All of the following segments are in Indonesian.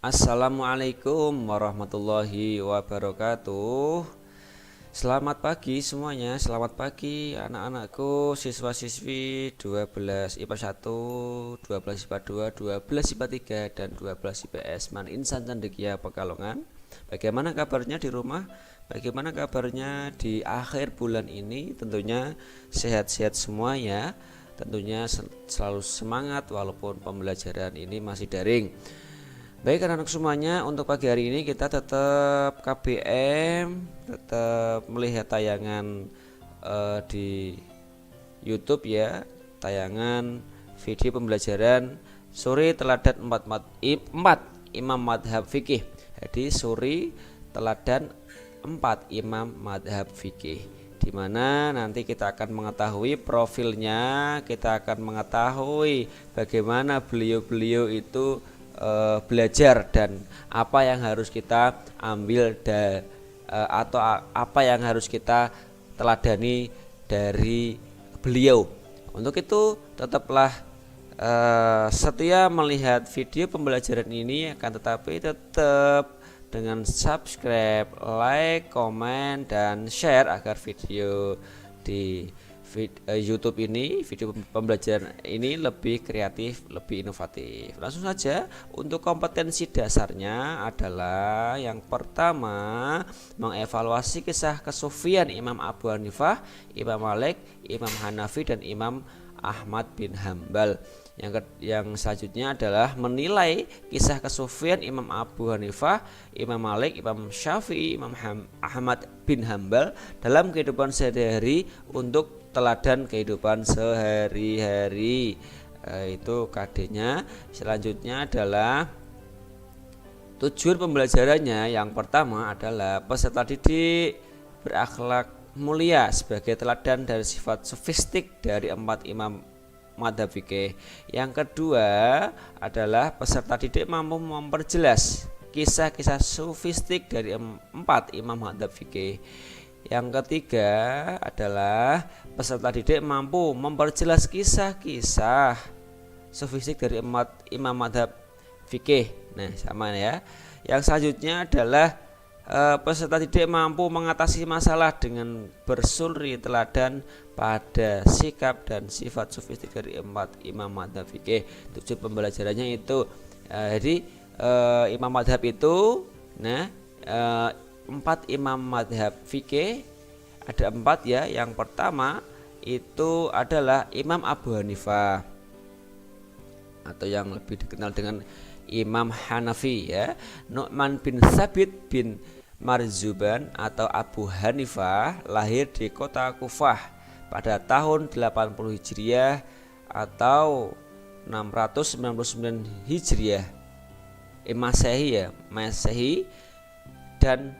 Assalamualaikum warahmatullahi wabarakatuh. Selamat pagi semuanya, selamat pagi anak-anakku, siswa-siswi 12 IPA 1, 12 IPA 2, 12 IPA 3, dan 12 IPS Man Insan Cendekia Pekalongan. Bagaimana kabarnya di rumah? Bagaimana kabarnya di akhir bulan ini? Tentunya sehat-sehat semua ya. Tentunya selalu semangat walaupun pembelajaran ini masih daring. Baik anak-anak semuanya, untuk pagi hari ini kita tetap KBM, tetap melihat tayangan di YouTube ya, tayangan video pembelajaran suri teladan 4 Imam Madhab Fikih. Jadi suri teladan 4 Imam Madhab Fikih, di mana nanti kita akan mengetahui profilnya, kita akan mengetahui bagaimana beliau-beliau itu belajar dan apa yang harus kita ambil atau apa yang harus kita teladani dari beliau. Untuk itu tetaplah setia melihat video pembelajaran ini, akan tetapi tetap dengan subscribe, like, komen, dan share agar video di YouTube ini, video pembelajaran ini lebih kreatif, lebih inovatif. Langsung saja, untuk kompetensi dasarnya adalah yang pertama, mengevaluasi kisah kesufian Imam Abu Hanifah, Imam Malik, Imam Hanafi, dan Imam Ahmad bin Hambal. Yang selanjutnya adalah menilai kisah kesufian Imam Abu Hanifah, Imam Malik, Imam Syafi'i, Imam Ahmad bin Hambal dalam kehidupan sehari-hari untuk teladan kehidupan sehari-hari. Itu KD-nya. Selanjutnya adalah tujuan pembelajarannya. Yang pertama adalah peserta didik berakhlak mulia sebagai teladan dari sifat sofistik dari 4 imam madhab fikih. Yang kedua adalah peserta didik mampu memperjelas kisah-kisah sofistik dari 4 imam madhab fikih. Yang ketiga adalah peserta didik mampu memperjelas kisah-kisah sofistik dari 4 imam madhab fikih. Nah, sama ya. Yang selanjutnya adalah peserta didik mampu mengatasi masalah dengan bersuri teladan pada sikap dan sifat sofistik dari 4 imam madhab fikih. Tujuan pembelajarannya itu jadi imam madhab itu 4 imam madhab fikih ada 4 ya. Yang pertama itu adalah Imam Abu Hanifah atau yang lebih dikenal dengan Imam Hanafi ya. Nu'man bin Thabit bin Marzuban atau Abu Hanifah lahir di kota Kufah pada tahun 80 Hijriah atau 699 Hijriah Masehi, dan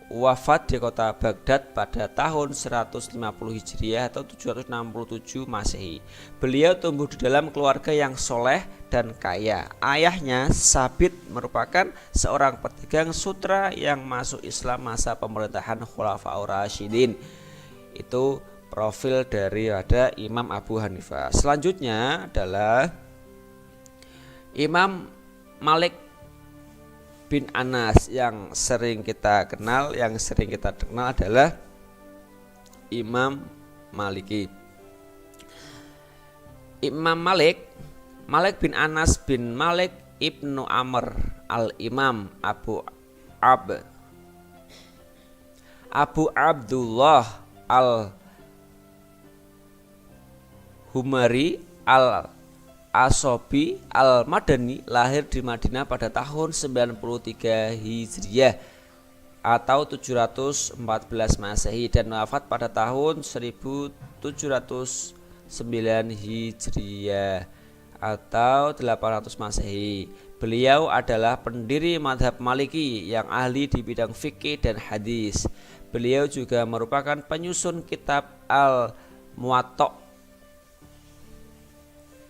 wafat di kota Baghdad pada tahun 150 Hijriah atau 767 Masehi. Beliau tumbuh di dalam keluarga yang soleh dan kaya. Ayahnya Sabit merupakan seorang pedagang sutra yang masuk Islam masa pemerintahan Khulafaur Rasyidin. Itu profil dari Imam Abu Hanifah. Selanjutnya adalah Imam Malik bin Anas. Yang sering kita kenal adalah Imam Maliki. Imam Malik bin Anas bin Malik ibnu Amr al-Imam Abu Abdullah al-Humari al-Asobi al-Madani lahir di Madinah pada tahun 93 Hijriah atau 714 Masehi dan wafat pada tahun 1709 Hijriah atau 800 Masehi. Beliau adalah pendiri madhab Maliki yang ahli di bidang fikih dan hadis. Beliau juga merupakan penyusun kitab Al-Muwatta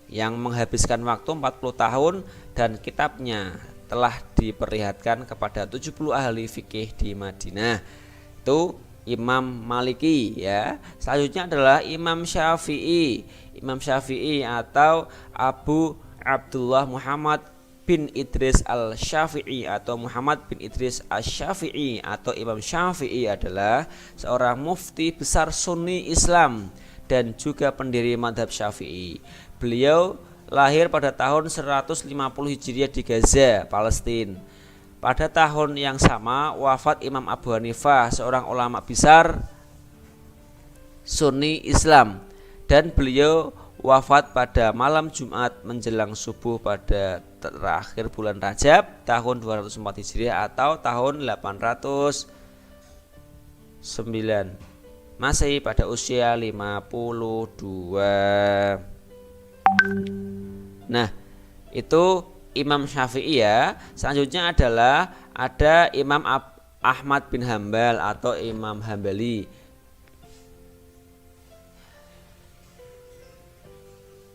yang menghabiskan waktu 40 tahun dan kitabnya telah diperlihatkan kepada 70 ahli fikih di Madinah. Itu Imam Maliki ya. Selanjutnya adalah Imam Syafi'i atau Abu Abdullah Muhammad bin Idris al-Syafi'i atau Muhammad bin Idris al-Syafi'i atau Imam Syafi'i adalah seorang mufti besar Sunni Islam dan juga pendiri madhab Syafi'i. Beliau lahir pada tahun 150 Hijriah di Gaza, Palestina. Pada tahun yang sama wafat Imam Abu Hanifah, seorang ulama besar Sunni Islam, dan beliau wafat pada malam Jumat menjelang subuh pada terakhir bulan Rajab tahun 204 Hijriah atau tahun 809 Masehi pada usia 52. Nah, itu Imam Syafi'i ya. Selanjutnya adalah ada Imam Ahmad bin Hambal atau Imam Hambali.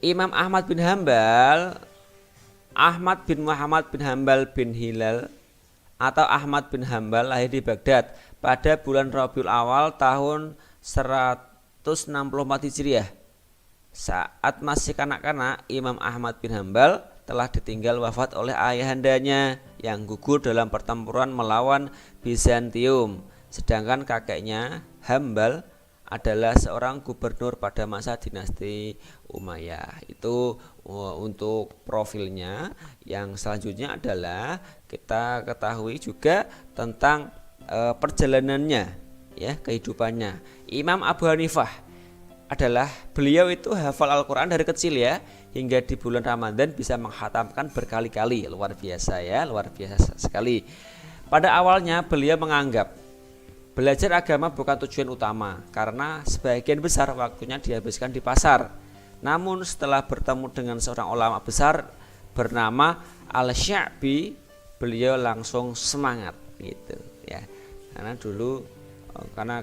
Imam Ahmad bin Hambal, Ahmad bin Muhammad bin Hambal bin Hilal atau Ahmad bin Hambal lahir di Baghdad pada bulan Rabiul Awal tahun 164 Hijriah. Saat masih kanak-kanak, Imam Ahmad bin Hambal telah ditinggal wafat oleh ayahandanya yang gugur dalam pertempuran melawan Bizantium. Sedangkan kakeknya Hambal adalah seorang gubernur pada masa dinasti Umayyah. Itu untuk profilnya. Yang selanjutnya adalah kita ketahui juga tentang perjalanannya, ya, kehidupannya. Imam Abu Hanifah adalah beliau itu hafal Al-Quran dari kecil ya, hingga di bulan Ramadan bisa menghatamkan berkali-kali. Luar biasa ya, luar biasa sekali. Pada awalnya beliau menganggap belajar agama bukan tujuan utama karena sebagian besar waktunya dihabiskan di pasar. Namun setelah bertemu dengan seorang ulama besar bernama Al-Sya'bi, beliau langsung semangat gitu ya. Karena dulu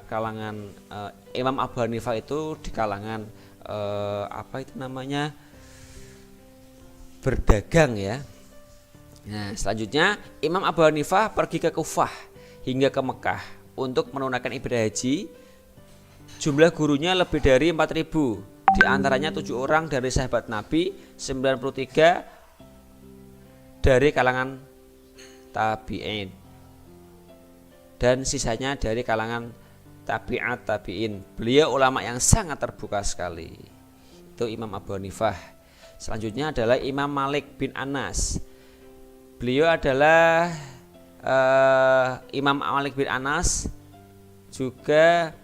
kalangan Imam Abu Hanifah itu di kalangan berdagang ya. Nah, selanjutnya Imam Abu Hanifah pergi ke Kufah hingga ke Mekah untuk menunaikan ibadah haji. Jumlah gurunya lebih dari 4.000, di antaranya 7 orang dari sahabat Nabi, 93 dari kalangan tabi'in, dan sisanya dari kalangan tabi'at tabi'in. Beliau ulama yang sangat terbuka sekali. Itu Imam Abu Hanifah. Selanjutnya adalah Imam Malik bin Anas. Beliau adalah Imam Malik bin Anas juga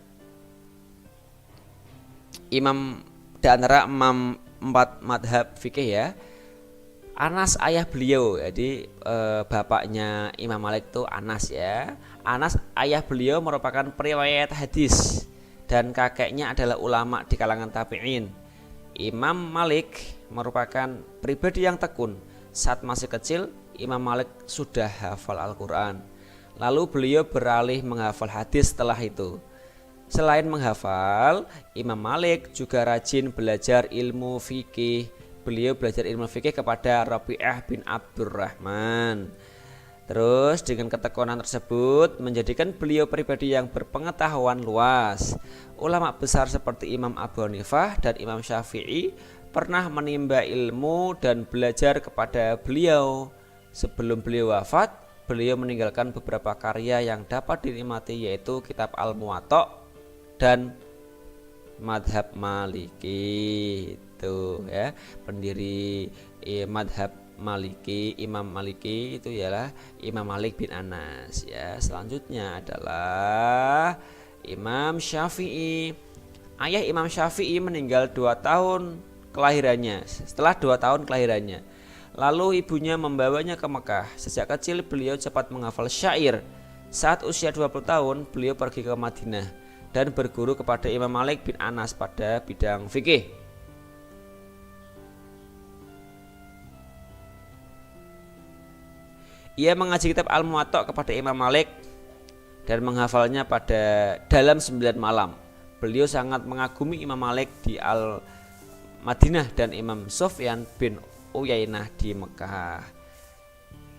imam di antara imam 4 madhab fikih ya. Anas ayah beliau, jadi bapaknya Imam Malik itu Anas ya. Anas ayah beliau merupakan periwayat hadis dan kakeknya adalah ulama di kalangan tabi'in. Imam Malik merupakan pribadi yang tekun. Saat masih kecil, Imam Malik sudah hafal Al-Quran. Lalu beliau beralih menghafal hadis setelah itu. Selain menghafal, Imam Malik juga rajin belajar ilmu fikih. Beliau belajar ilmu fikih kepada Rabi'ah bin Abdurrahman. Terus dengan ketekunan tersebut menjadikan beliau pribadi yang berpengetahuan luas. Ulama besar seperti Imam Abu Hanifah dan Imam Syafi'i pernah menimba ilmu dan belajar kepada beliau. Sebelum beliau wafat, beliau meninggalkan beberapa karya yang dapat dinikmati, yaitu kitab Al-Muwatta dan madhab Maliki. Itu ya, pendiri madhab Maliki, Imam Maliki itu ialah Imam Malik bin Anas ya. Selanjutnya adalah Imam Syafi'i. Ayah Imam Syafi'i meninggal 2 tahun kelahirannya. Setelah 2 tahun kelahirannya, lalu ibunya membawanya ke Mekah. Sejak kecil beliau cepat menghafal syair. Saat usia 20 tahun beliau pergi ke Madinah dan berguru kepada Imam Malik bin Anas pada bidang fikih. Ia mengaji kitab Al-Muwatta kepada Imam Malik dan menghafalnya dalam 9 malam. Beliau sangat mengagumi Imam Malik di Al-Madinah dan Imam Sufyan bin Uyainah di Mekah.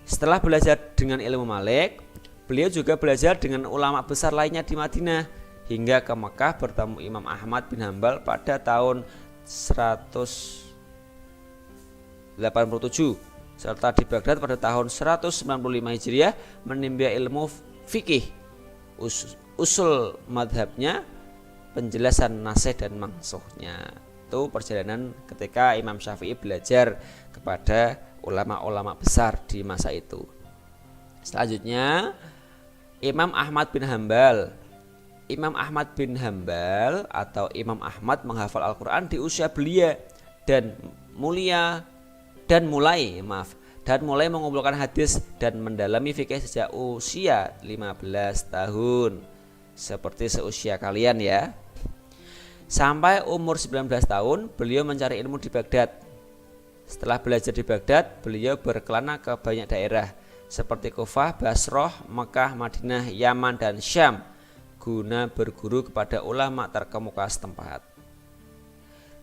Setelah belajar dengan ilmu Malik, beliau juga belajar dengan ulama besar lainnya di Madinah hingga ke Mekah bertemu Imam Ahmad bin Hambal pada tahun 187. serta di Baghdad pada tahun 195 Hijriah menimba ilmu fikih, usul madhabnya, penjelasan nasih dan mangsuhnya. Itu perjalanan ketika Imam Syafi'i belajar kepada ulama-ulama besar di masa itu. Selanjutnya Imam Ahmad bin Hambal. Imam Ahmad bin Hambal atau Imam Ahmad menghafal Al-Quran di usia belia dan mulai mengumpulkan hadis dan mendalami fikih sejak usia 15 tahun. Seperti seusia kalian ya. Sampai umur 19 tahun beliau mencari ilmu di Baghdad. Setelah belajar di Baghdad, beliau berkelana ke banyak daerah seperti Kufah, Basrah, Mekah, Madinah, Yaman, dan Syam guna berguru kepada ulama terkemuka setempat.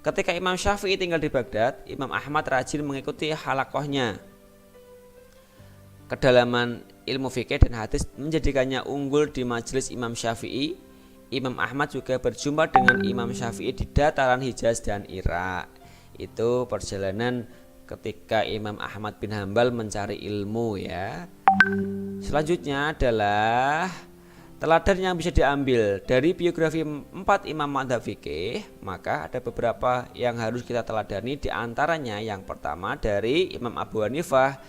Ketika Imam Syafi'i tinggal di Baghdad, Imam Ahmad rajin mengikuti halakohnya. Kedalaman ilmu fikih dan hadis menjadikannya unggul di majelis Imam Syafi'i. Imam Ahmad juga berjumpa dengan Imam Syafi'i di dataran Hijaz dan Irak. Itu perjalanan ketika Imam Ahmad bin Hambal mencari ilmu ya. Selanjutnya adalah teladan yang bisa diambil dari biografi 4 imam madhab fikih. Maka ada beberapa yang harus kita teladani, di antaranya yang pertama dari Imam Abu Hanifah.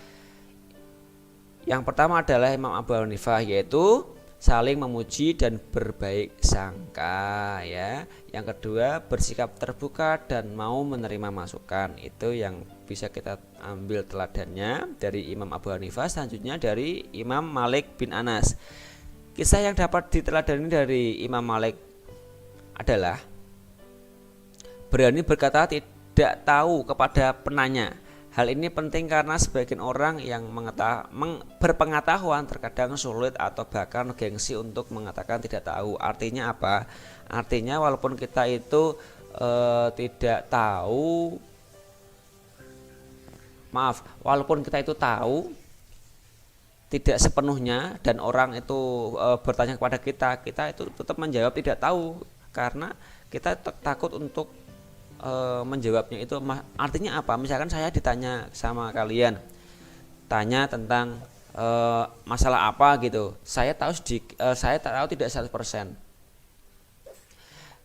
Yang pertama adalah Imam Abu Hanifah, yaitu saling memuji dan berbaik sangka ya. Yang kedua, bersikap terbuka dan mau menerima masukan. Itu yang bisa kita ambil teladannya dari Imam Abu Hanifah. Selanjutnya dari Imam Malik bin Anas. Kisah yang dapat diteladani dari Imam Malik adalah berani berkata tidak tahu kepada penanya. Hal ini penting karena sebagian orang yang berpengetahuan terkadang sulit atau bahkan gengsi untuk mengatakan tidak tahu. Artinya apa? Artinya walaupun kita itu walaupun kita itu tahu tidak sepenuhnya dan orang itu bertanya kepada kita itu tetap menjawab tidak tahu karena kita takut untuk menjawabnya. Itu artinya apa? Misalkan saya ditanya sama kalian, tanya tentang masalah apa gitu, saya tahu tidak 100%.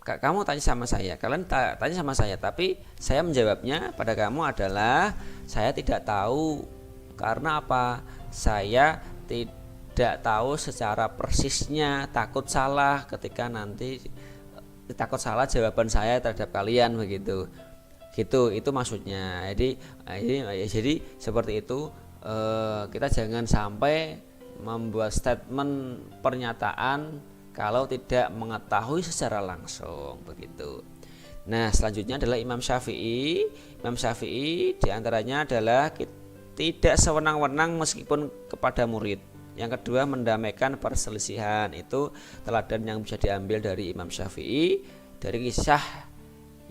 Kamu tanya sama saya, kalian tanya sama saya, tapi saya menjawabnya pada kamu adalah saya tidak tahu. Karena apa? Saya tidak tahu secara persisnya, takut salah ketika nanti takut salah jawaban saya terhadap kalian begitu. Itu maksudnya. Jadi seperti itu, kita jangan sampai membuat statement pernyataan kalau tidak mengetahui secara langsung begitu. Nah, selanjutnya adalah Imam Syafi'i. Imam Syafi'i diantaranya adalah tidak sewenang-wenang meskipun kepada murid. Yang kedua, mendamaikan perselisihan. Itu teladan yang bisa diambil dari Imam Syafi'i dari kisah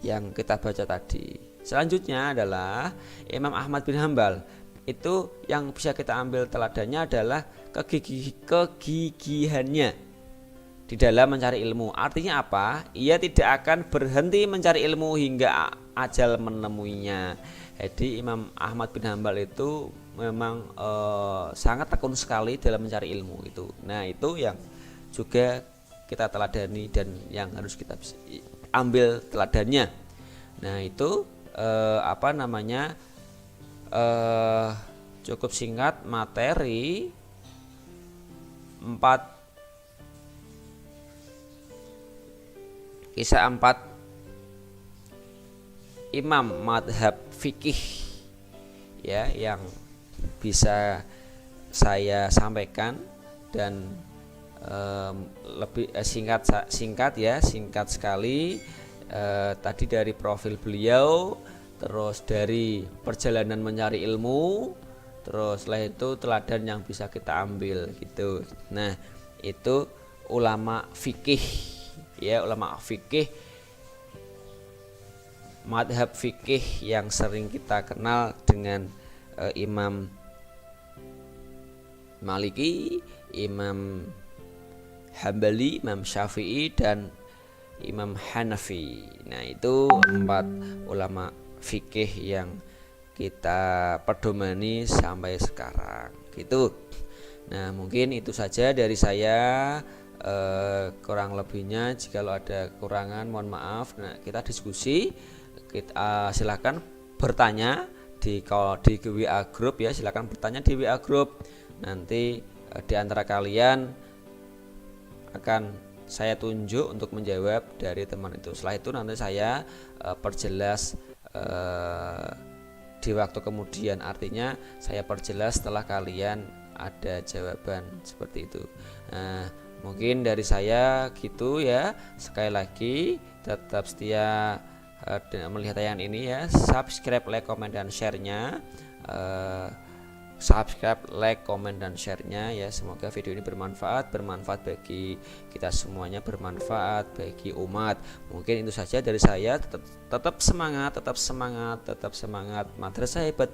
yang kita baca tadi. Selanjutnya adalah Imam Ahmad bin Hambal. Itu yang bisa kita ambil teladannya adalah kegigihannya di dalam mencari ilmu. Artinya apa? Ia tidak akan berhenti mencari ilmu hingga ajal menemuinya. Jadi Imam Ahmad bin Hambal itu memang sangat tekun sekali dalam mencari ilmu itu. Nah, itu yang juga kita teladani dan yang harus kita ambil teladannya. Nah, itu cukup singkat materi 4 imam madhab fikih ya yang bisa saya sampaikan, dan lebih singkat sekali. Tadi dari profil beliau, terus dari perjalanan mencari ilmu, terus setelah itu teladan yang bisa kita ambil gitu. Nah, itu ulama fikih ya, ulama fikih, madhab fikih yang sering kita kenal dengan Imam Maliki, Imam Hambali, Imam Syafi'i, dan Imam Hanafi. Nah, itu 4 ulama fikih yang kita pedomani sampai sekarang gitu. Nah, mungkin itu saja dari saya. Kurang lebihnya jikalau ada kekurangan mohon maaf. Nah, kita diskusi, kita silahkan bertanya kalau di WA group ya, silahkan bertanya di WA group. Nanti di antara kalian akan saya tunjuk untuk menjawab dari teman itu. Setelah itu nanti saya perjelas di waktu kemudian, artinya saya perjelas setelah kalian ada jawaban seperti itu. Nah, mungkin dari saya gitu ya. Sekali lagi tetap setia melihat tayangan ini ya. Subscribe, like, komen, dan share-nya. Subscribe, like, komen, dan share-nya ya. Semoga video ini bermanfaat bagi kita semuanya, bermanfaat bagi umat. Mungkin itu saja dari saya. Tetap semangat, tetap semangat, tetap semangat. Madrasah hebat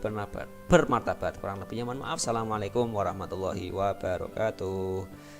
bermartabat. Kurang lebihnya mohon maaf. Assalamualaikum warahmatullahi wabarakatuh.